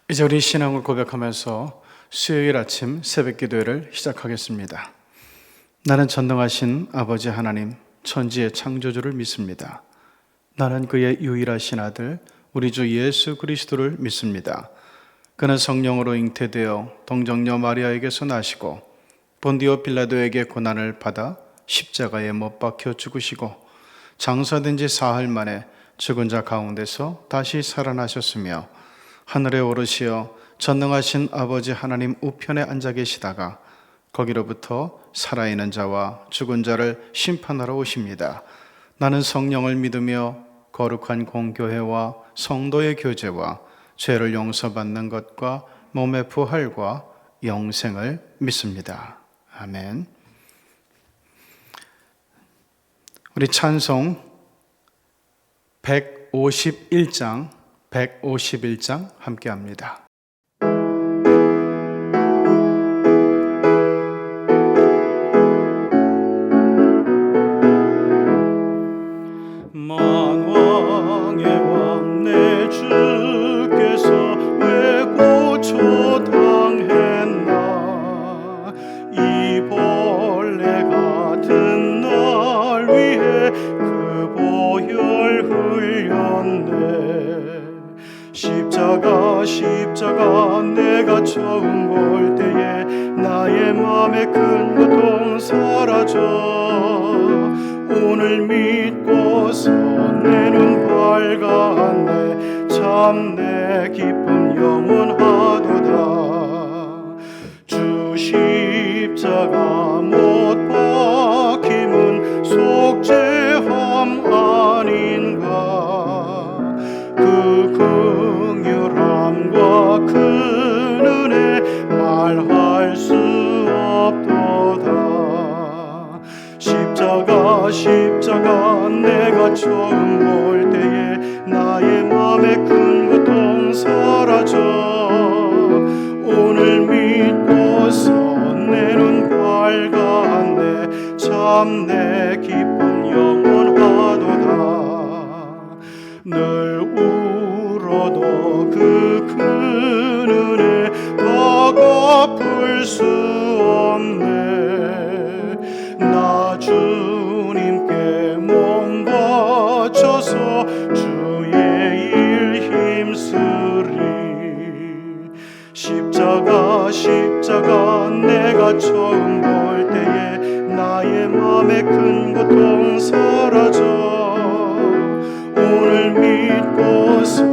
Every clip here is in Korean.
이제 우리 신앙을 고백하면서 수요일 아침 새벽 기도회를 시작하겠습니다. 나는 전능하신 아버지 하나님, 천지의 창조주를 믿습니다. 나는 그의 유일하신 아들, 우리 주 예수 그리스도를 믿습니다. 그는 성령으로 잉태되어 동정녀 마리아에게서 나시고 본디오 빌라도에게 고난을 받아 십자가에 못 박혀 죽으시고 장사된 지 사흘 만에 죽은 자 가운데서 다시 살아나셨으며 하늘에 오르시어 전능하신 아버지 하나님 우편에 앉아 계시다가 거기로부터 살아있는 자와 죽은 자를 심판하러 오십니다. 나는 성령을 믿으며 거룩한 공교회와 성도의 교제와 죄를 용서받는 것과 몸의 부활과 영생을 믿습니다. 아멘. 우리 찬송 151장 함께 합니다. 만왕의 왕 내 주께서 왜 고초당했나 이 벌레 같은 날 위해 그 보혈 흘렸네. 십자가 내가 처음 볼 때에 나의 맘에 큰 고통 사라져 오늘 믿고서 내 눈 밝았네. 참 내 기쁨 영원하도다. 주 십자가 못 박힘은 속죄함 아닌가. 그 긍휼함과 그 은혜 말할 수 없도다. 십자가 내가 처음 볼 때에 나의 맘에 큰 고통 사라져 오늘 믿고서 내 눈 밝았네. 참 내 기쁨 영원하도다. 늘 울어도 그 큰 은혜 다 갚을 수 없네. 나 주님께 몸 바쳐서 주의 일 힘쓰리. 십자가 내가 처음 볼 때에 나의 맘에 큰 고통 사라져 오늘 믿고서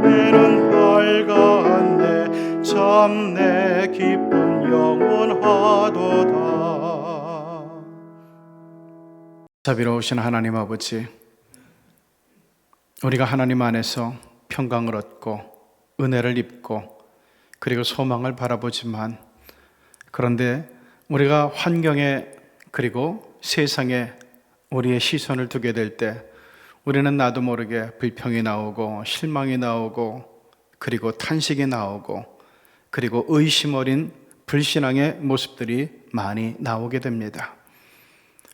내 눈 밝았네. 참 내 기쁨 영원하도다. 자비로우신 하나님 아버지, 우리가 하나님 안에서 평강을 얻고 은혜를 입고 그리고 소망을 바라보지만, 그런데 우리가 환경에 그리고 세상에 우리의 시선을 두게 될 때 우리는 나도 모르게 불평이 나오고 실망이 나오고 그리고 탄식이 나오고 그리고 의심 어린 불신앙의 모습들이 많이 나오게 됩니다.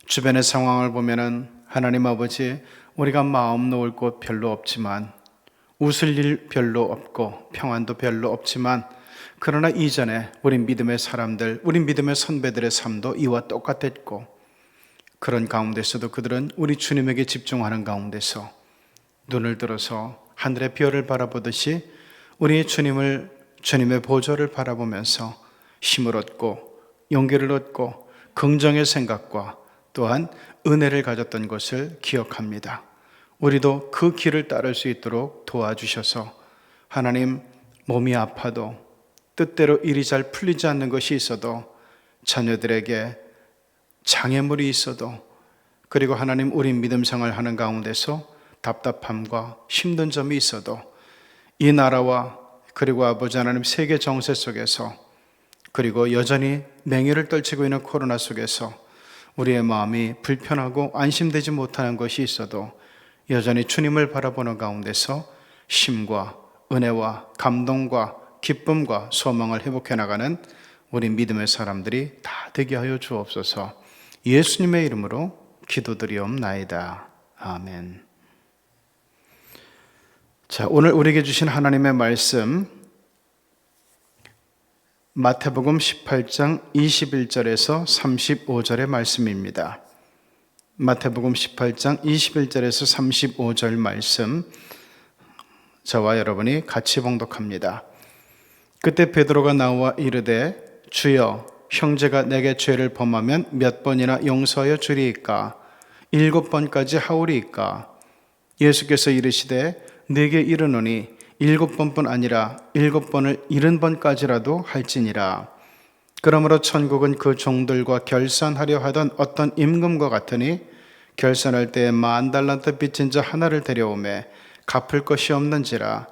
주변의 상황을 보면은 하나님 아버지, 우리가 마음 놓을 곳 별로 없지만, 웃을 일 별로 없고 평안도 별로 없지만, 그러나 이전에 우리 믿음의 사람들, 우리 믿음의 선배들의 삶도 이와 똑같았고, 그런 가운데서도 그들은 우리 주님에게 집중하는 가운데서 눈을 들어서 하늘의 별을 바라보듯이 우리 주님의 보좌를 바라보면서 힘을 얻고 용기를 얻고 긍정의 생각과 또한 은혜를 가졌던 것을 기억합니다. 우리도 그 길을 따를 수 있도록 도와주셔서 하나님, 몸이 아파도 뜻대로 일이 잘 풀리지 않는 것이 있어도, 자녀들에게 장애물이 있어도, 그리고 하나님, 우리 믿음 생활하는 가운데서 답답함과 힘든 점이 있어도 이 나라와 그리고 아버지 하나님 세계 정세 속에서, 그리고 여전히 맹위를 떨치고 있는 코로나 속에서 우리의 마음이 불편하고 안심되지 못하는 것이 있어도 여전히 주님을 바라보는 가운데서 힘과 은혜와 감동과 기쁨과 소망을 회복해 나가는 우리 믿음의 사람들이 다 되게 하여 주옵소서. 예수님의 이름으로 기도드리옵나이다. 아멘. 자, 오늘 우리에게 주신 하나님의 말씀, 마태복음 18장 21절에서 35절의 말씀입니다. 마태복음 18장 21절에서 35절 말씀, 저와 여러분이 같이 봉독합니다. 그때 베드로가 나와 이르되 주여, 형제가 내게 죄를 범하면 몇 번이나 용서하여 주리이까? 7번까지 하오리이까? 예수께서 이르시되 네게 이르노니 7번뿐 아니라 7번을 70번까지라도 할지니라. 그러므로 천국은 그 종들과 결산하려 하던 어떤 임금과 같으니 결산할 때에 10,000달란트 빚진 자 하나를 데려오매 갚을 것이 없는지라.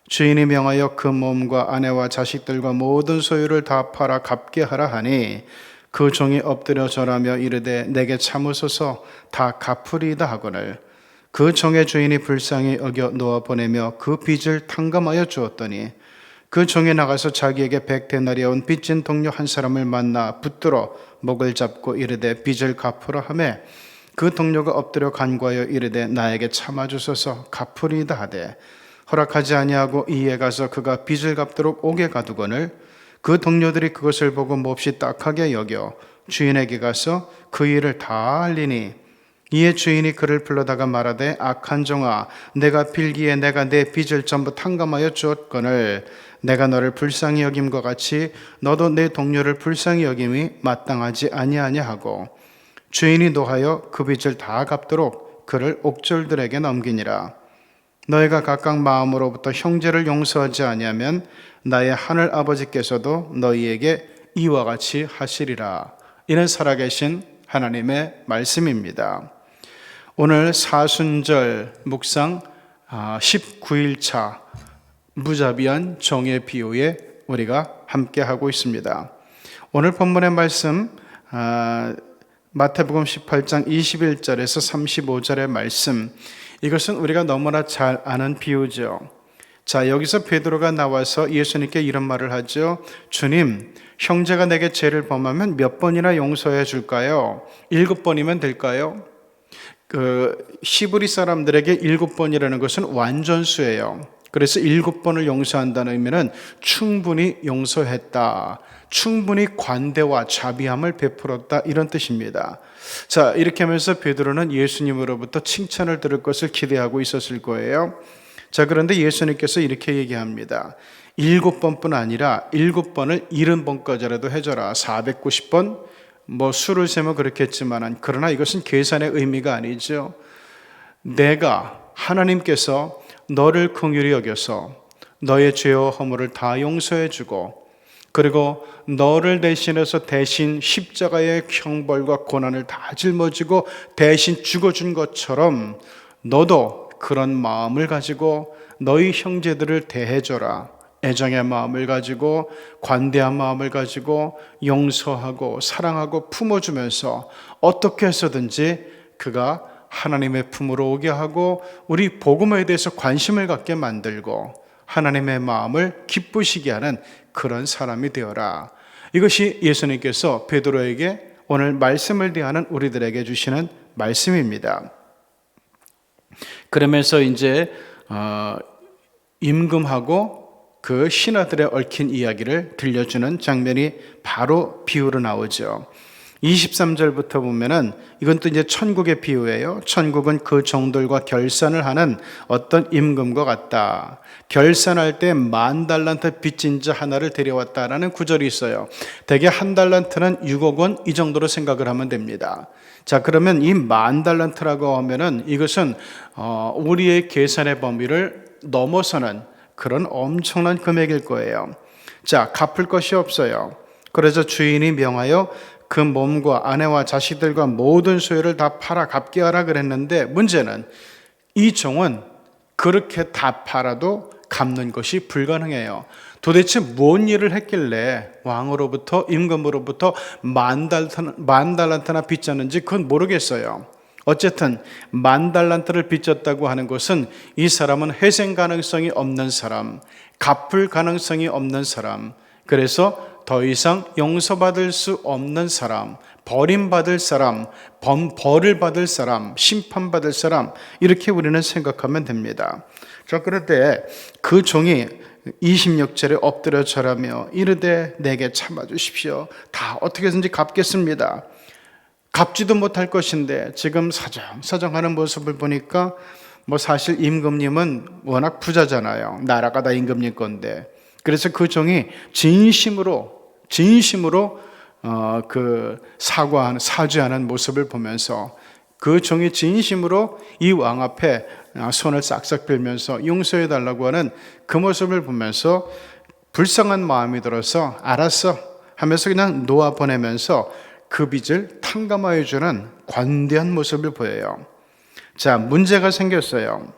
주인이 명하여 그 몸과 아내와 자식들과 모든 소유를 다 팔아 갚게 하라 하니 그 종이 엎드려 절하며 이르되 내게 참으소서 다 갚으리이다 하거늘 그 종의 주인이 불쌍히 여겨 놓아 보내며 그 빚을 탕감하여 주었더니 그 종이 나가서 자기에게 100데나리온 온 빚진 동료 한 사람을 만나 붙들어 목을 잡고 이르되 빚을 갚으라 하매 그 동료가 엎드려 간구하여 이르되 나에게 참아주소서 갚으리이다 하되 허락하지 아니하고 이에 가서 그가 빚을 갚도록 옥에 가두거늘 그 동료들이 그것을 보고 몹시 딱하게 여겨 주인에게 가서 그 일을 다 알리니 이에 주인이 그를 불러다가 말하되 악한 종아, 내가 빌기에 내가 내 빚을 전부 탕감하여 주었거늘 내가 너를 불쌍히 여김과 같이 너도 내 동료를 불쌍히 여김이 마땅하지 아니하냐 하고 주인이 노하여 그 빚을 다 갚도록 그를 옥졸들에게 넘기니라. 너희가 각각 마음으로부터 형제를 용서하지 아니하면 나의 하늘 아버지께서도 너희에게 이와 같이 하시리라. 이는 살아계신 하나님의 말씀입니다. 오늘 사순절 묵상 19일차 무자비한 종의 비유에 우리가 함께하고 있습니다. 오늘 본문의 말씀 마태복음 18장 21절에서 35절의 말씀, 이것은 우리가 너무나 잘 아는 비유죠. 자, 여기서 베드로가 나와서 예수님께 이런 말을 하죠. 주님, 형제가 내게 죄를 범하면 몇 번이나 용서해 줄까요? 7번이면 될까요? 히브리 사람들에게 7번이라는 것은 완전수예요. 그래서 7번을 용서한다는 의미는 충분히 용서했다, 충분히 관대와 자비함을 베풀었다, 이런 뜻입니다. 자, 이렇게 하면서 베드로는 예수님으로부터 칭찬을 들을 것을 기대하고 있었을 거예요. 자, 그런데 예수님께서 이렇게 얘기합니다. 7번뿐 아니라 7번을 70번까지라도 해줘라. 490번, 수를 세면 그렇겠지만, 그러나 이것은 계산의 의미가 아니죠. 내가, 하나님께서 너를 긍휼히 여겨서 너의 죄와 허물을 다 용서해 주고, 그리고 너를 대신해서 대신 십자가의 형벌과 고난을 다 짊어지고 대신 죽어준 것처럼 너도 그런 마음을 가지고 너희 형제들을 대해줘라. 애정의 마음을 가지고, 관대한 마음을 가지고 용서하고 사랑하고 품어주면서 어떻게 해서든지 그가 하나님의 품으로 오게 하고 우리 복음에 대해서 관심을 갖게 만들고 하나님의 마음을 기쁘시게 하는 그런 사람이 되어라. 이것이 예수님께서 베드로에게 오늘 말씀을 대하는 우리들에게 주시는 말씀입니다. 그러면서 이제 임금하고 그 신하들의 얽힌 이야기를 들려주는 장면이 바로 비유로 나오죠. 23절부터 보면은 이건 또 이제 천국의 비유예요. 천국은 그 종들과 결산을 하는 어떤 임금과 같다. 결산할 때 10,000달란트 빚진 자 하나를 데려왔다라는 구절이 있어요. 대개 1달란트는 6억 원 이 정도로 생각을 하면 됩니다. 자, 그러면 이 10,000달란트라고 하면은 이것은 우리의 계산의 범위를 넘어서는 그런 엄청난 금액일 거예요. 자, 갚을 것이 없어요. 그래서 주인이 명하여 그 몸과 아내와 자식들과 모든 소유를 다 팔아 갚게 하라 그랬는데, 문제는 이 종은 그렇게 다 팔아도 갚는 것이 불가능해요. 도대체 뭔 일을 했길래 왕으로부터, 임금으로부터 10,000달란트나 빚졌는지 그건 모르겠어요. 어쨌든 10,000달란트를 빚졌다고 하는 것은 이 사람은 회생 가능성이 없는 사람, 갚을 가능성이 없는 사람, 그래서 더 이상 용서받을 수 없는 사람, 버림받을 사람, 벌을 받을 사람, 심판받을 사람, 이렇게 우리는 생각하면 됩니다. 자, 그런데 그 종이 26절에 엎드려 절하며 이르되 내게 참아주십시오. 다 어떻게든지 갚겠습니다. 갚지도 못할 것인데 지금 사정사정하는 모습을 보니까 사실 임금님은 워낙 부자잖아요. 나라가 다 임금님 건데. 그래서 그 종이 진심으로 사주하는 모습을 보면서 그 종이 진심으로 이 왕 앞에 손을 싹싹 빌면서 용서해 달라고 하는 그 모습을 보면서 불쌍한 마음이 들어서 알았어 하면서 그냥 놓아 보내면서 그 빚을 탕감하여 주는 관대한 모습을 보여요. 자, 문제가 생겼어요.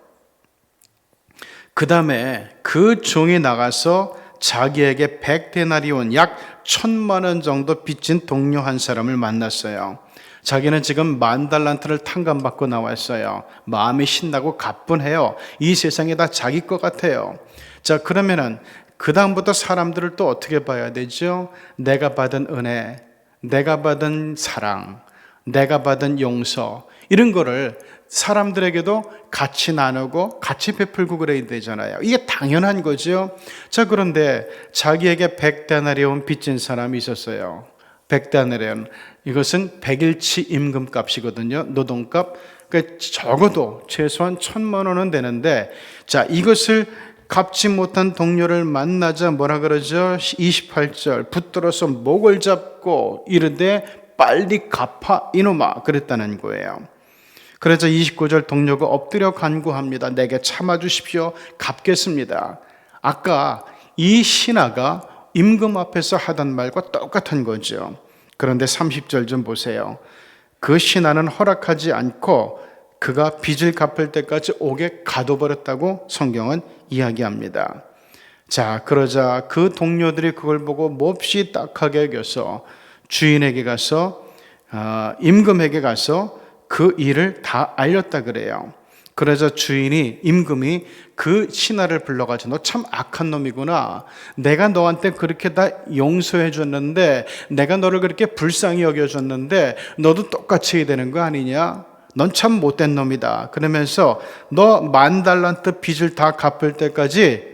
그 다음에 그 종이 나가서 자기에게 100데나리온 약 1,000만 정도 빚진 동료 한 사람을 만났어요. 자기는 지금 10,000달란트를 탕감받고 나왔어요. 마음이 신나고 가뿐해요. 이 세상이 다 자기 것 같아요. 자, 그러면은 그 다음부터 사람들을 또 어떻게 봐야 되죠? 내가 받은 은혜, 내가 받은 사랑, 내가 받은 용서, 이런 거를 사람들에게도 같이 나누고 같이 베풀고 그래야 되잖아요. 이게 당연한 거죠. 자, 그런데 자기에게 100데나리온 빚진 사람이 있었어요. 100데나리온, 이것은 100일치 임금값이거든요. 노동값. 그러니까 적어도 최소한 1,000만 원은 되는데, 자, 이것을 갚지 못한 동료를 만나자 뭐라 그러죠? 28절, 붙들어서 목을 잡고 이르되 빨리 갚아 이놈아, 그랬다는 거예요. 그래서 29절 동료가 엎드려 간구합니다. 내게 참아주십시오. 갚겠습니다. 아까 이 신하가 임금 앞에서 하던 말과 똑같은 거죠. 그런데 30절 좀 보세요. 그 신하는 허락하지 않고 그가 빚을 갚을 때까지 옥에 가둬버렸다고 성경은 이야기합니다. 자, 그러자 그 동료들이 그걸 보고 몹시 딱하게 여겨서 주인에게 가서 임금에게 가서 그 일을 다 알렸다 그래요. 그러자 임금이 그 신하를 불러가지고 너 참 악한 놈이구나. 내가 너한테 그렇게 다 용서해 줬는데, 내가 너를 그렇게 불쌍히 여겨줬는데 너도 똑같이 해야 되는 거 아니냐? 넌 참 못된 놈이다. 그러면서 너 10,000달란트 빚을 다 갚을 때까지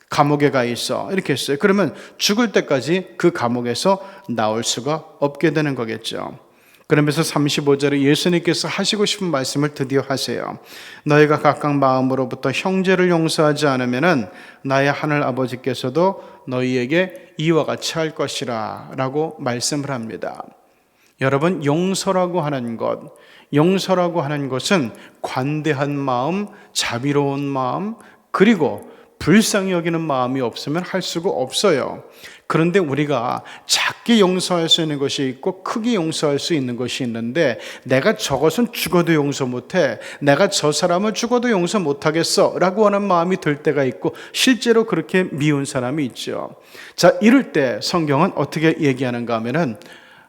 감옥에 가 있어. 이렇게 했어요. 그러면 죽을 때까지 그 감옥에서 나올 수가 없게 되는 거겠죠. 그러면서 35절에 예수님께서 하시고 싶은 말씀을 드디어 하세요. 너희가 각각 마음으로부터 형제를 용서하지 않으면 나의 하늘 아버지께서도 너희에게 이와 같이 할 것이라 라고 말씀을 합니다. 여러분, 용서라고 하는 것은 관대한 마음, 자비로운 마음, 그리고 불쌍히 여기는 마음이 없으면 할 수가 없어요. 그런데 우리가 작게 용서할 수 있는 것이 있고 크게 용서할 수 있는 것이 있는데, 내가 저것은 죽어도 용서 못해, 내가 저 사람을 죽어도 용서 못하겠어 라고 하는 마음이 들 때가 있고, 실제로 그렇게 미운 사람이 있죠. 자, 이럴 때 성경은 어떻게 얘기하는가 하면은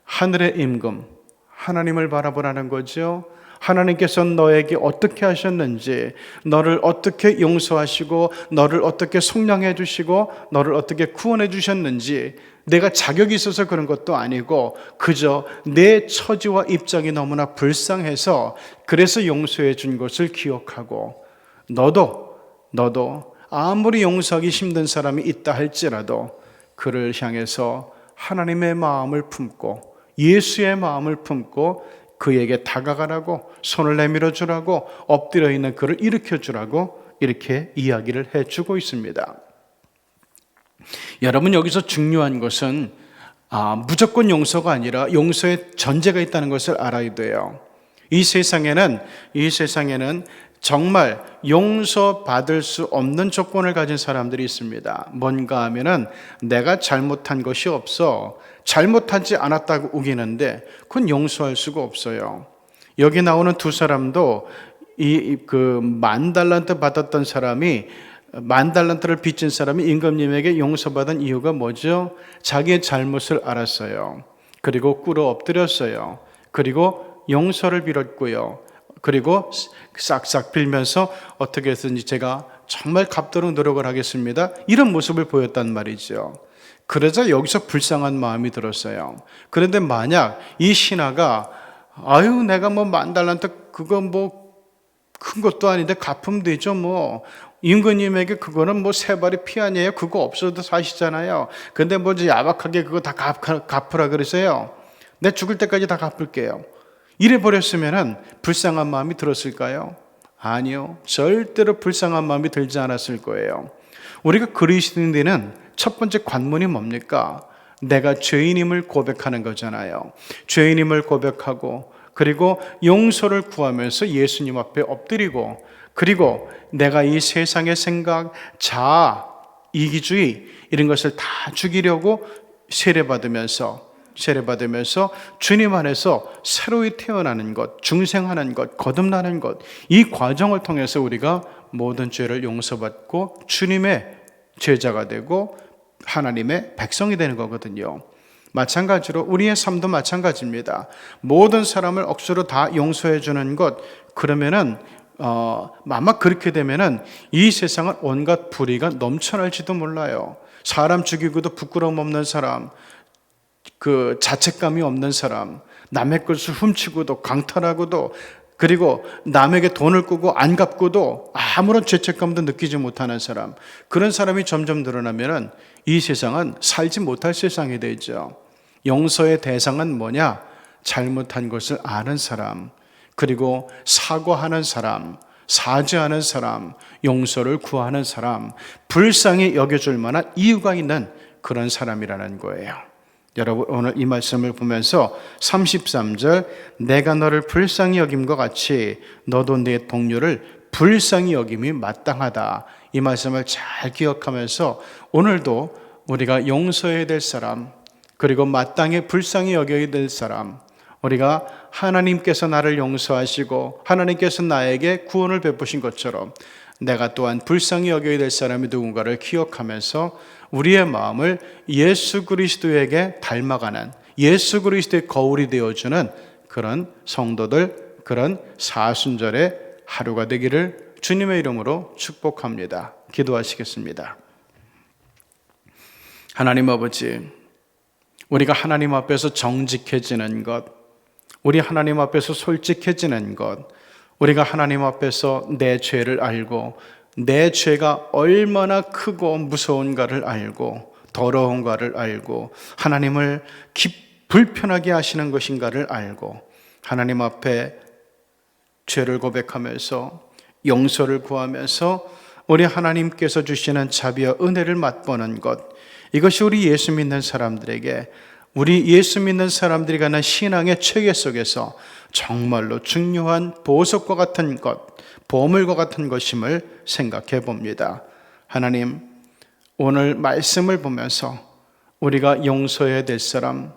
하늘의 임금, 하나님을 바라보라는 거죠. 하나님께서 너에게 어떻게 하셨는지, 너를 어떻게 용서하시고 너를 어떻게 속량해 주시고 너를 어떻게 구원해 주셨는지, 내가 자격이 있어서 그런 것도 아니고 그저 내 처지와 입장이 너무나 불쌍해서 그래서 용서해 준 것을 기억하고, 너도 아무리 용서하기 힘든 사람이 있다 할지라도 그를 향해서 하나님의 마음을 품고 예수의 마음을 품고 그에게 다가가라고, 손을 내밀어 주라고, 엎드려 있는 그를 일으켜 주라고 이렇게 이야기를 해주고 있습니다. 여러분, 여기서 중요한 것은 무조건 용서가 아니라 용서의 전제가 있다는 것을 알아야 돼요. 이 세상에는 정말 용서받을 수 없는 조건을 가진 사람들이 있습니다. 뭔가 하면은 내가 잘못한 것이 없어, 잘못하지 않았다고 우기는데 그건 용서할 수가 없어요. 여기 나오는 두 사람도 그 10,000달란트 받았던 사람이, 10,000달란트를 빚진 사람이 임금님에게 용서받은 이유가 뭐죠? 자기의 잘못을 알았어요. 그리고 꿇어 엎드렸어요. 그리고 용서를 빌었고요. 그리고 싹싹 빌면서 어떻게 해서든지 제가 정말 갚도록 노력을 하겠습니다, 이런 모습을 보였단 말이죠. 그러자 여기서 불쌍한 마음이 들었어요. 그런데 만약 이 신하가 내가 10,000달란트 그거 큰 것도 아닌데 갚으면 되죠, 임금님에게 그거는 뭐 세 발의 피 아니에요? 그거 없어도 사시잖아요. 근데 뭐 이제 야박하게 그거 다 갚으라 그러세요. 내 죽을 때까지 다 갚을게요. 이래 버렸으면은 불쌍한 마음이 들었을까요? 아니요. 절대로 불쌍한 마음이 들지 않았을 거예요. 우리가 그리스도인들은 첫 번째 관문이 뭡니까? 내가 죄인임을 고백하는 거잖아요. 죄인임을 고백하고 그리고 용서를 구하면서 예수님 앞에 엎드리고 그리고 내가 이 세상의 생각, 자아, 이기주의 이런 것을 다 죽이려고 세례받으면서 주님 안에서 새로이 태어나는 것, 중생하는 것, 거듭나는 것, 이 과정을 통해서 우리가 모든 죄를 용서받고 주님의 제자가 되고 하나님의 백성이 되는 거거든요. 마찬가지로 우리의 삶도 마찬가지입니다. 모든 사람을 억수로 다 용서해 주는 것, 그러면은 아마 그렇게 되면은 이 세상은 온갖 불의가 넘쳐날지도 몰라요. 사람 죽이고도 부끄러움 없는 사람, 그 자책감이 없는 사람, 남의 것을 훔치고도 강탈하고도 그리고 남에게 돈을 꾸고 안 갚고도 아무런 죄책감도 느끼지 못하는 사람, 그런 사람이 점점 늘어나면 이 세상은 살지 못할 세상이 되죠. 용서의 대상은 뭐냐? 잘못한 것을 아는 사람, 그리고 사과하는 사람, 사죄하는 사람, 용서를 구하는 사람, 불쌍히 여겨줄 만한 이유가 있는 그런 사람이라는 거예요. 여러분, 오늘 이 말씀을 보면서 33절, 내가 너를 불쌍히 여김과 같이 너도 네 동료를 불쌍히 여김이 마땅하다, 이 말씀을 잘 기억하면서 오늘도 우리가 용서해야 될 사람, 그리고 마땅히 불쌍히 여겨야 될 사람, 우리가 하나님께서 나를 용서하시고 하나님께서 나에게 구원을 베푸신 것처럼 내가 또한 불쌍히 여겨야 될 사람이 누군가를 기억하면서 우리의 마음을 예수 그리스도에게 닮아가는, 예수 그리스도의 거울이 되어주는 그런 성도들, 그런 사순절의 하루가 되기를 주님의 이름으로 축복합니다. 기도하시겠습니다. 하나님 아버지, 우리가 하나님 앞에서 정직해지는 것, 우리 하나님 앞에서 솔직해지는 것, 우리가 하나님 앞에서 내 죄를 알고 내 죄가 얼마나 크고 무서운가를 알고 더러운가를 알고 하나님을 불편하게 하시는 것인가를 알고 하나님 앞에 죄를 고백하면서 용서를 구하면서 우리 하나님께서 주시는 자비와 은혜를 맛보는 것, 이것이 우리 예수 믿는 사람들에게, 우리 예수 믿는 사람들이 가는 신앙의 체계 속에서 정말로 중요한 보석과 같은 것, 보물과 같은 것임을 생각해 봅니다. 하나님, 오늘 말씀을 보면서 우리가 용서해야 될 사람,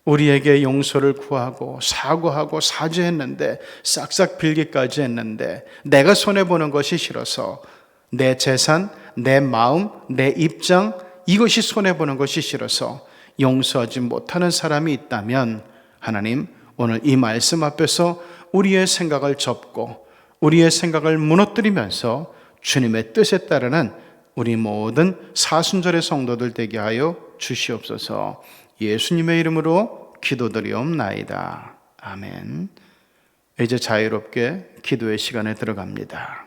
우리에게 용서를 구하고 사과하고 사죄했는데 싹싹 빌기까지 했는데 내가 손해보는 것이 싫어서 내 재산, 내 마음, 내 입장, 이것이 손해보는 것이 싫어서 용서하지 못하는 사람이 있다면 하나님, 오늘 이 말씀 앞에서 우리의 생각을 접고 우리의 생각을 무너뜨리면서 주님의 뜻에 따르는 우리 모든 사순절의 성도들 되게 하여 주시옵소서. 예수님의 이름으로 기도드리옵나이다. 아멘. 이제 자유롭게 기도의 시간에 들어갑니다.